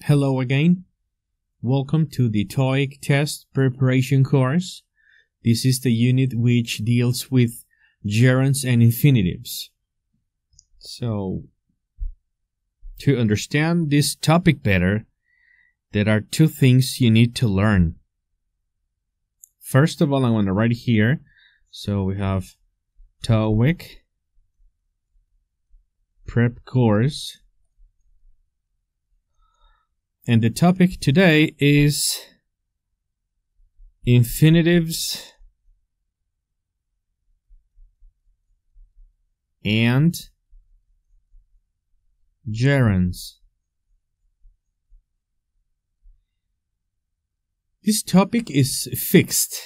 Hello again. Welcome to the Toeic test preparation course. This is the unit which deals with gerunds and infinitives. So, to understand this topic better, there are two things you need to learn. First of all, I'm going to write here. So we have Toeic prep course. And the topic today is infinitives and gerunds. This topic is fixed.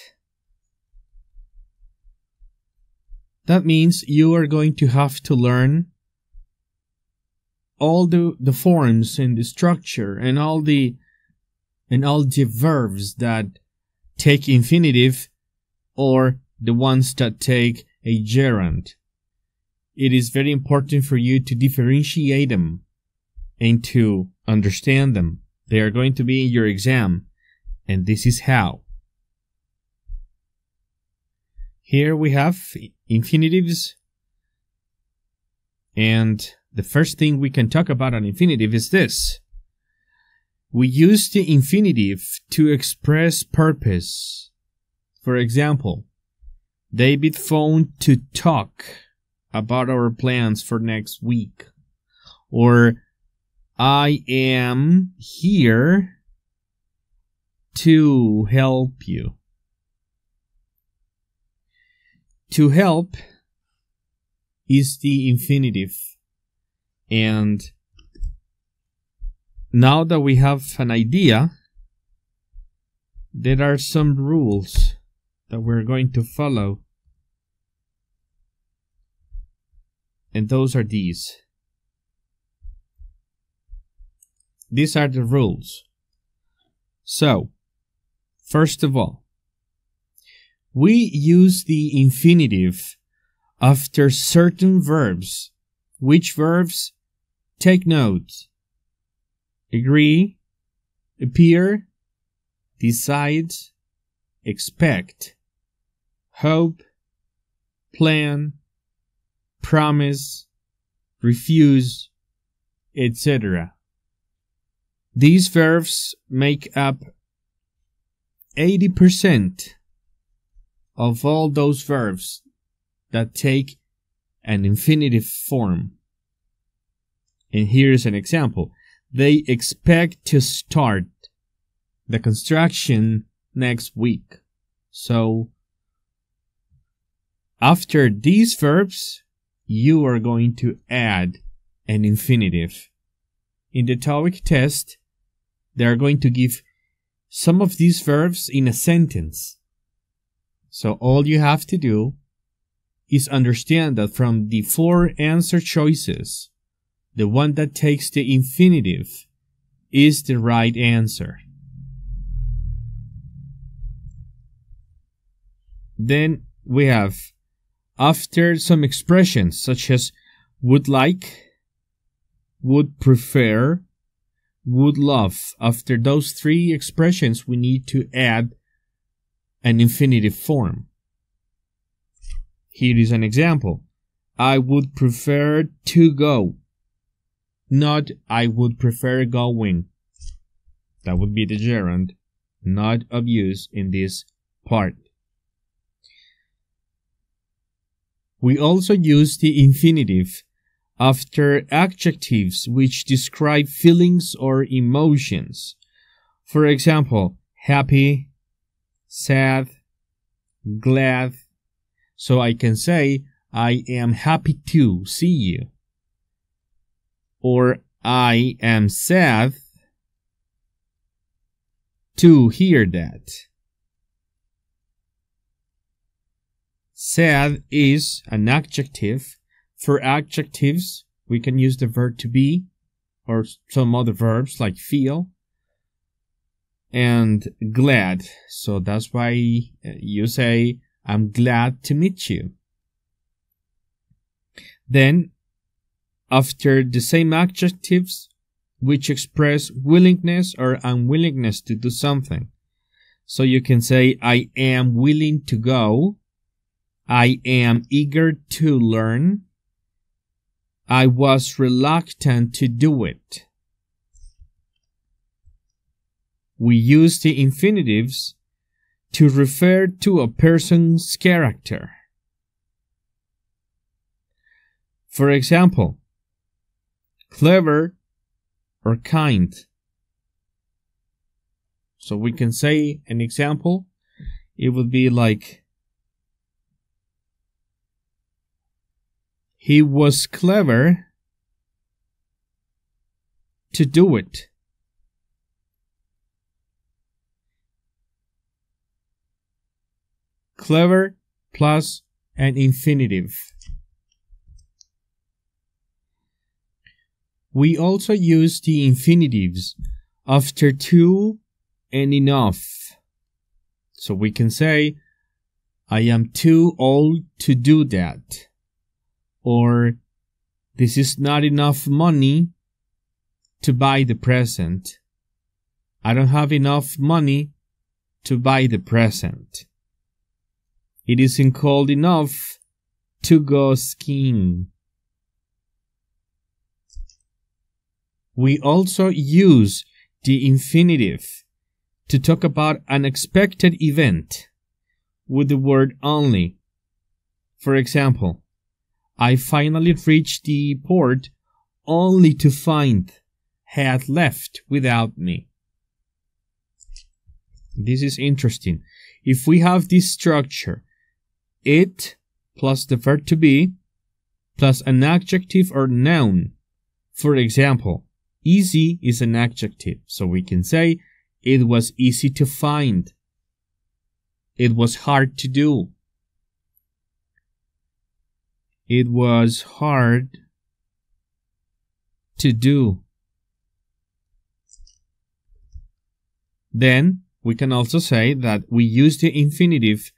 That means you are going to have to learn all the forms and the structure and all the verbs that take infinitive or the ones that take a gerund. It is very important for you to differentiate them and to understand them. They are going to be in your exam, and this is how. Here we have infinitives, and the first thing we can talk about an infinitive is this. We use the infinitive to express purpose. For example, David phoned to talk about our plans for next week. Or, I am here to help you. To help is the infinitive. And now that we have an idea, there are some rules that we're going to follow. And those are these. These are the rules. So, first of all, we use the infinitive after certain verbs. Which verbs? Take note. Agree, appear, decide, expect, hope, plan, promise, refuse, etc. These verbs make up 80% of all those verbs that take an infinitive form. And here's an example. They expect to start the construction next week. So, after these verbs, you are going to add an infinitive. In the Toeic test, they are going to give some of these verbs in a sentence. So all you have to do is understand that from the 4 answer choices, the one that takes the infinitive is the right answer. Then we have, after some expressions such as would like, would prefer, would love, after those 3 expressions we need to add an infinitive form. Here is an example. I would prefer to go. Not I would prefer going. That would be the gerund, not of use in this part. We also use the infinitive after adjectives which describe feelings or emotions. For example, happy, sad, glad. So I can say, I am happy to see you. Or I am sad to hear that. Sad is an adjective. For adjectives, we can use the verb to be or some other verbs like feel. And glad. So that's why you say, I'm glad to meet you. Then, after the same adjectives, which express willingness or unwillingness to do something. So you can say, I am willing to go. I am eager to learn. I was reluctant to do it. We use the infinitives to refer to a person's character. For example, clever or kind. So we can say an example. It would be like, he was clever to do it. Clever plus an infinitive. We also use the infinitives after to and enough. So we can say, I am too old to do that. Or, this is not enough money to buy the present. I don't have enough money to buy the present. It isn't cold enough to go skiing. We also use the infinitive to talk about an expected event with the word only. For example, I finally reached the port only to find had left without me. This is interesting. If we have this structure, it plus the verb to be plus an adjective or noun. For example, easy is an adjective, so we can say it was easy to find. It was hard to do. It was hard to do. Then we can also say that we use the infinitive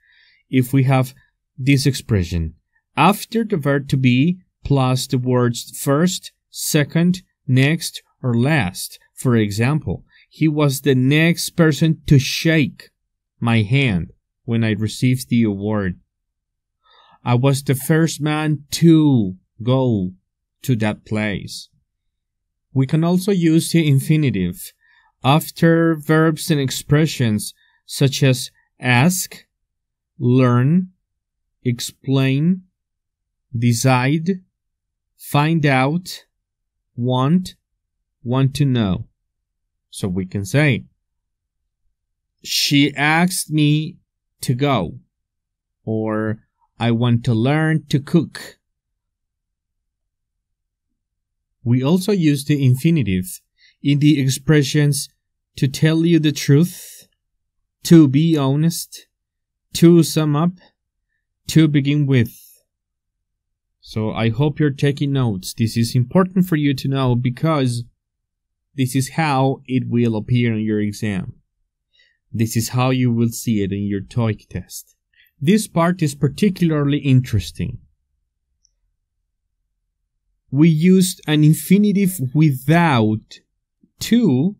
if we have this expression after the verb to be plus the words first, second, next, or last. For example, he was the next person to shake my hand when I received the award. I was the first man to go to that place. We can also use the infinitive after verbs and expressions such as ask, learn, explain, decide, find out, want to know. So we can say, she asked me to go, or I want to learn to cook. We also use the infinitive in the expressions to tell you the truth, to be honest, to sum up, to begin with. So I hope you're taking notes. This is important for you to know because this is how it will appear in your exam. This is how you will see it in your Toeic test. This part is particularly interesting. We used an infinitive without to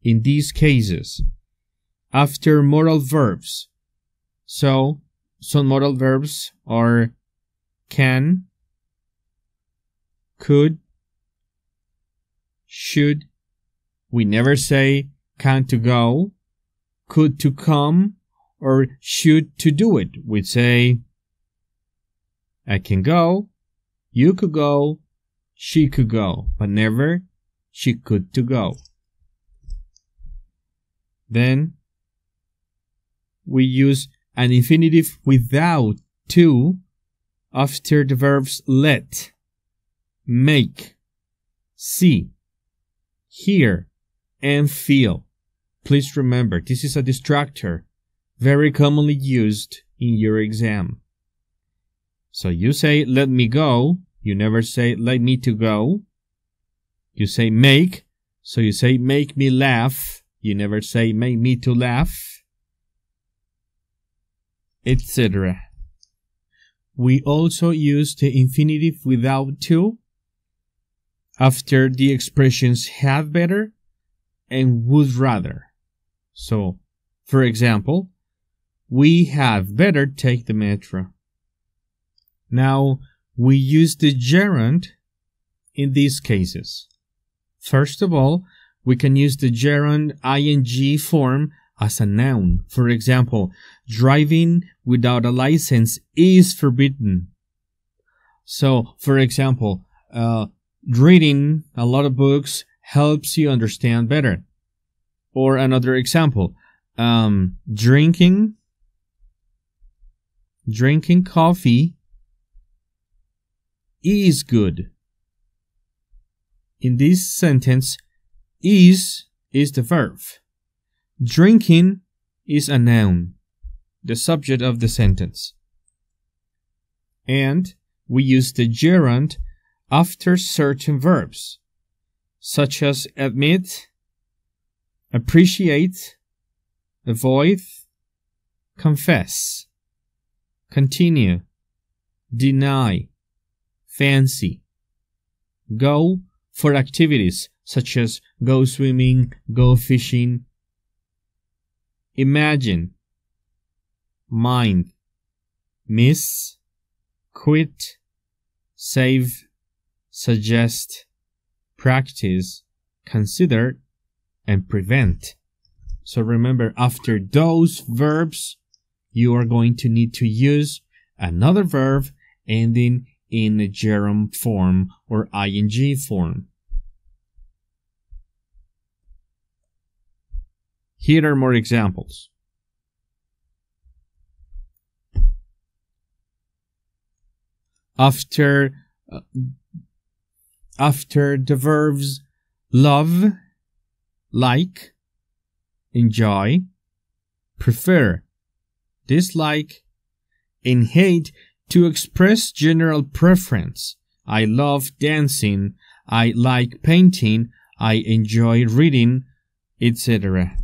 in these cases after modal verbs. So some modal verbs are can, could, should. We never say can to go, could to come, or should to do it. We say I can go, you could go, she could go, but never she could to go. Then we use an infinitive without to after the verbs let, make, see, hear, and feel. Please remember, this is a distractor very commonly used in your exam. So you say let me go, you never say let me to go. You say make, so you say make me laugh, you never say make me to laugh, etc. We also use the infinitive without to after the expressions had better and would rather. So, for example, we had better take the metro. Now, we use the gerund in these cases. First of all, we can use the gerund ing form as a noun. For example, driving without a license is forbidden. So, for example, reading a lot of books helps you understand better. Or another example, drinking coffee is good. In this sentence, is the verb. Drinking is a noun, the subject of the sentence. And we use the gerund after certain verbs, such as admit, appreciate, avoid, confess, continue, deny, fancy, go for activities such as go swimming, go fishing, imagine, mind, miss, quit, save, suggest, practice, consider, and prevent. So remember, after those verbs, you are going to need to use another verb ending in a gerund form or ing form. Here are more examples. After the verbs love, like, enjoy, prefer, dislike, and hate, to express general preference. I love dancing, I like painting, I enjoy reading, etc.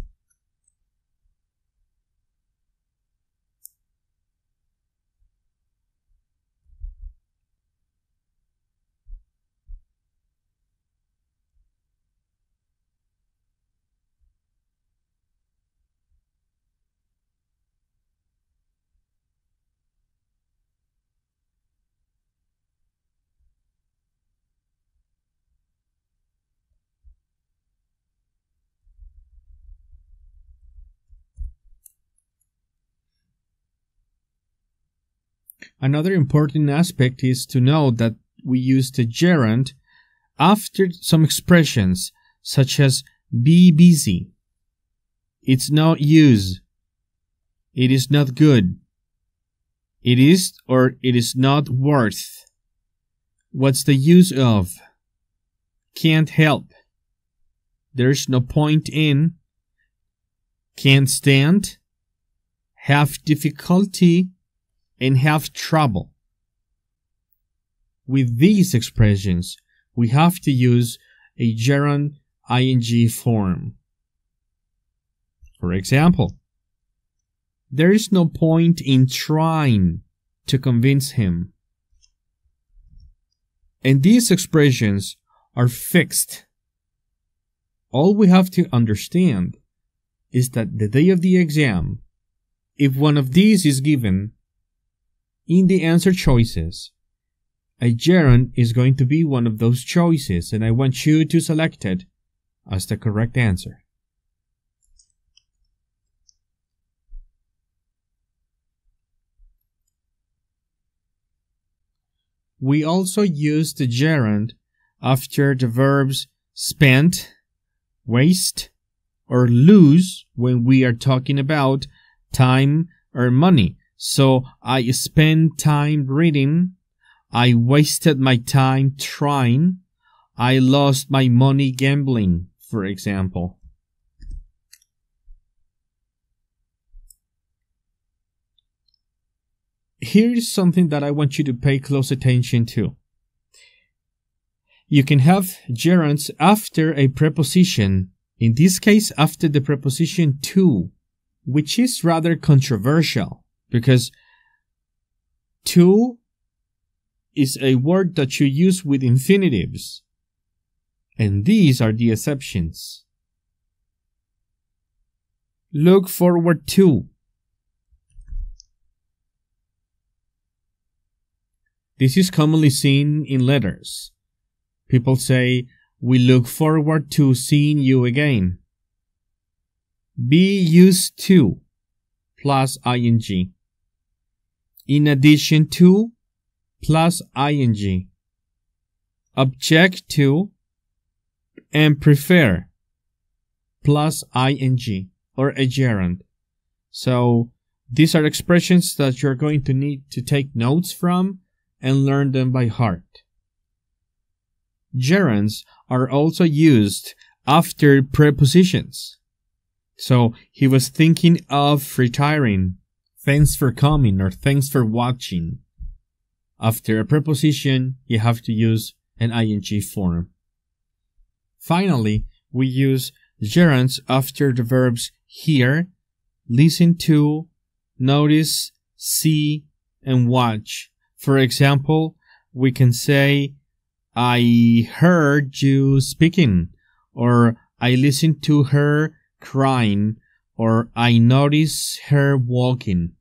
Another important aspect is to know that we use the gerund after some expressions such as be busy. It's not use. It is not good. It is or it is not worth. What's the use of? Can't help. There's no point in. Can't stand. Have difficulty. And have trouble. With these expressions, we have to use a gerund ing form. For example, there is no point in trying to convince him. And these expressions are fixed. All we have to understand is that the day of the exam, if one of these is given, in the answer choices, a gerund is going to be one of those choices, and I want you to select it as the correct answer. We also use the gerund after the verbs spend, waste, or lose when we are talking about time or money. So, I spent time reading, I wasted my time trying, I lost my money gambling, for example. Here is something that I want you to pay close attention to. You can have gerunds after a preposition, in this case after the preposition to, which is rather controversial. Because to is a word that you use with infinitives. And these are the exceptions. Look forward to. This is commonly seen in letters. People say, "We look forward to seeing you again." Be used to plus ing. In addition to plus ing. Object to and prefer plus ing or a gerund. So these are expressions that you're going to need to take notes from and learn them by heart. Gerunds are also used after prepositions. So he was thinking of retiring. Thanks for coming or thanks for watching. After a preposition, you have to use an ing form. Finally, we use gerunds after the verbs hear, listen to, notice, see, and watch. For example, we can say, "I heard you speaking," or "I listened to her crying," or "I noticed her walking."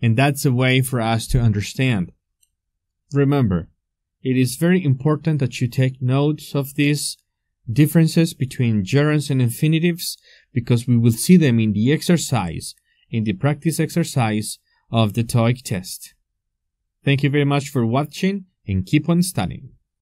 And that's a way for us to understand. Remember, it is very important that you take notes of these differences between gerunds and infinitives, because we will see them in the exercise, in the practice exercise of the Toeic test. Thank you very much for watching and keep on studying.